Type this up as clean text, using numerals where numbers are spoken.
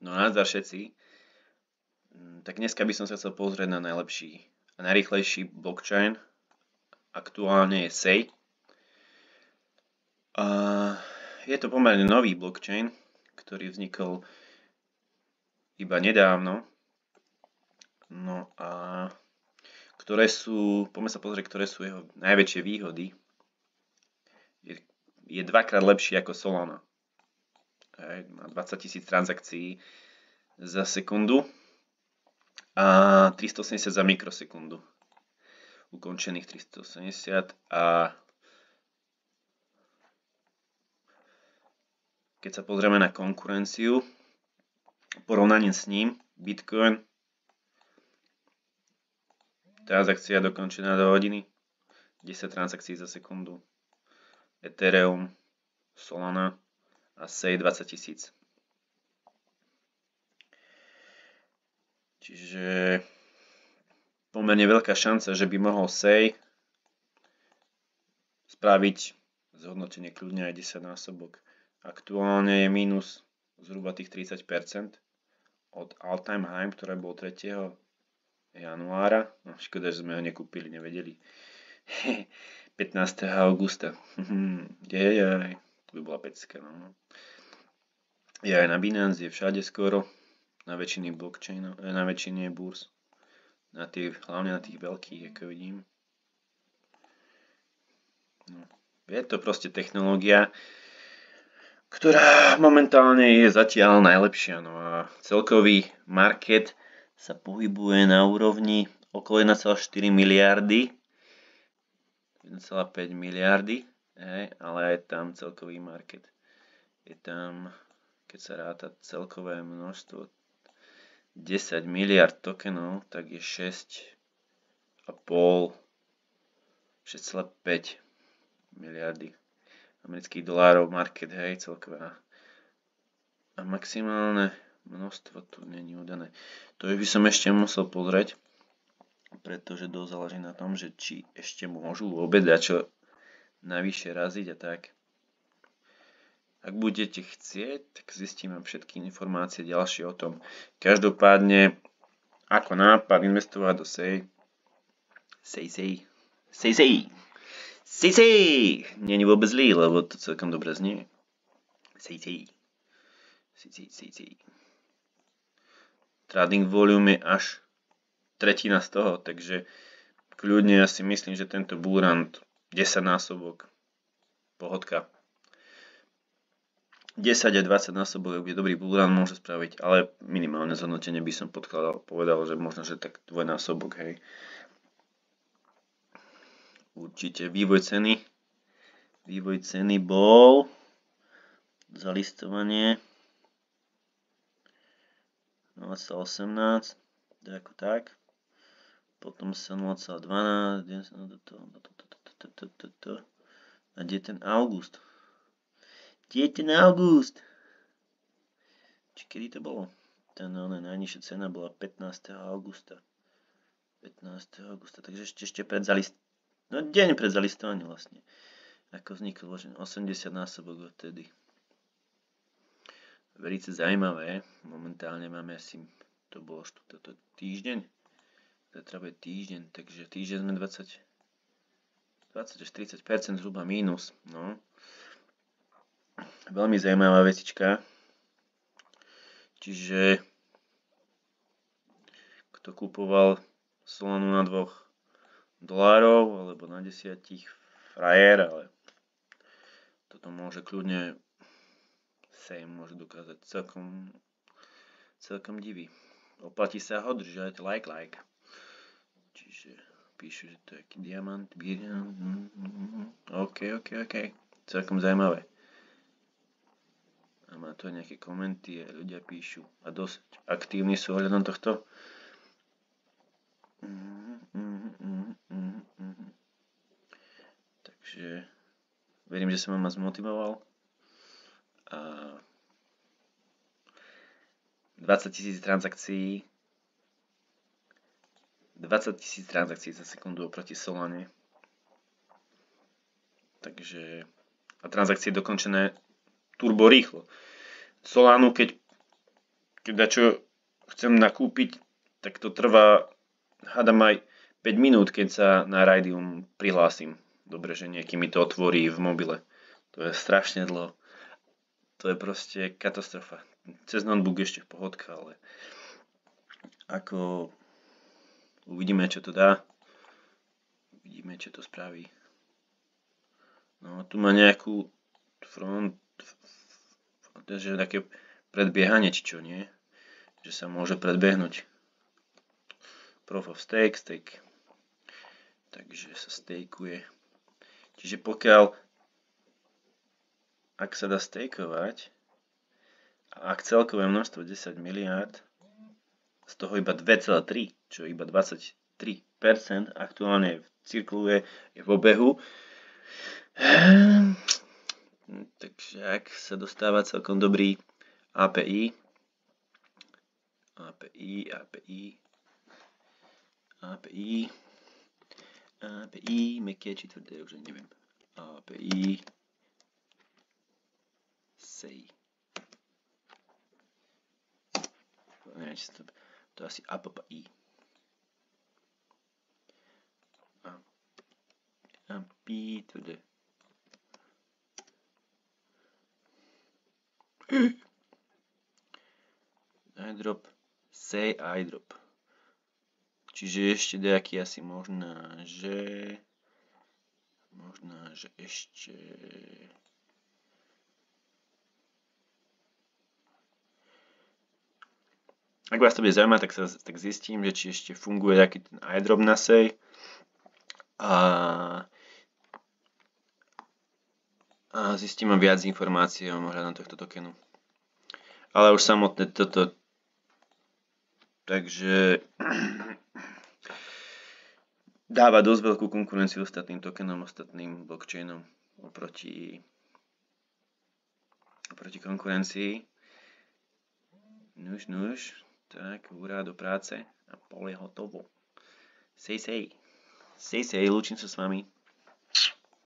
No nazdar všetci. Tak dneska by som sa chcel pozrieť na najlepší a najrýchlejší blockchain. Aktuálne je SEI. A je to pomerne nový blockchain, ktorý vznikol iba nedávno. No a poďme sa pozrieť, ktoré sú jeho najväčšie výhody. Je dvakrát lepší ako Solana. Má 20 000 transakcií za sekundu a 380 za mikrosekundu. Ukončených 380 a keď sa pozrieme na konkurenciu, porovnaním s ním, Bitcoin, transakcia dokončená do hodiny, 10 transakcií za sekundu, Ethereum, Solana a SEI 20 000. Čiže pomerne veľká šanca, že by mohol SEI spraviť zhodnotenie kľudne aj 10-násobok. Aktuálne je mínus zhruba tých 30% od all-time high, ktoré bol 3. januára. No, škoda, že sme ho nekúpili, nevedeli. 15. augusta. Jejaj, to by bola pecka. No. Je aj na Binance, je všade skoro. Na väčšine blockchainov, na väčšine burs. Hlavne na tých veľkých, ako vidím. No. Je to proste technológia, ktorá momentálne je zatiaľ najlepšia. No a celkový market sa pohybuje na úrovni okolo 1,4 miliardy. 1,5 miliardy, ale aj tam celkový market. Je tam, keď sa ráta celkové množstvo 10 miliard tokenov, tak je 6,5 miliardy amerických dolárov market, celková. A maximálne množstvo tu není udané. To by som ešte musel pozrieť, pretože dosť záleží na tom, že či ešte môžu vôbec dačo navyše raziť a tak. Ak budete chcieť, tak zistíme všetky informácie ďalšie o tom. Každopádne, ako nápad investovať do SEI. SEI. Nie je vôbec zlý, lebo to celkom dobre znie. SEI. Trading volume je až tretina z toho, takže kľudne ja si myslím, že tento bullrun 10-násobok pohodka. 10 a 20 násobok je dobrý bullrun, môže spraviť, ale minimálne zhodnotenie by som povedal, že možno, že tak dvojnásobok, hej. Určite vývoj ceny bol za listovanie 0,18, ako tak. Potom sa 0,12, a kde je ten august? Či kedy to bolo? Najnižšia cena bola 15. augusta. Takže ešte pred deň pred zalistovaním vlastne. Ako vznikol 80 násobok odtedy. Veľmi zaujímavé. Momentálne máme asi, to bolo toto týždeň. Zatra bude týždeň, takže týždeň sme 20 až 30% zhruba mínus. No. Veľmi zaujímavá vecička. Čiže kto kupoval Solanu na $2 alebo na 10 frajer, ale toto môže kľudne sa im môže dokázať celkom diví. Oplatí sa ho držať like. Čiže píšu, že to je aký diamant. OK. Celkom zaujímavé. A má to nejaké komenty a ľudia píšu a dosť aktívni sú ohľadom tohto. Takže verím, že som ma zmotivoval. A 20 000 transakcií za sekundu oproti Solane. Takže a transakcie dokončené turbo rýchlo. Solanu, keď keď dačo chcem nakúpiť, tak to trvá, hádam aj 5 minút, keď sa na Raydium prihlásim. Dobre, že nieký mi to otvorí v mobile. To je strašne dlho. To je proste katastrofa. Cez notebook ešte pohodka, ale ako uvidíme, čo to dá. Uvidíme, čo to spraví. No, tu má nejakú že také predbiehanie, či čo, nie? Že sa môže predbehnúť. Proof of stake. Takže sa stakeuje. Čiže ak sa dá stakeovať, a ak celkové množstvo 10 miliárd, z toho iba 2,3, čo je iba 23%, aktuálne cirkuluje, je v obehu. Takže ak sa dostáva celkom dobrý API, meké či tvrdé, už neviem. API SEI. Neviem, či to asi API. API tvrdé. iDrop, say iDrop. Čiže ešte nejaký asi možná, že ešte ak vás to bude zaujímať, tak zistím, že či ešte funguje taký ten iDrop na say a zistím viac informácií ohľadom tohto tokenu. Ale už samotné toto, takže dáva dosť veľkú konkurenciu ostatným tokenom, ostatným blockchainom oproti konkurencii. Nuž, tak hurá do práce a pole hotovo. Sej, lúčim sa s vami.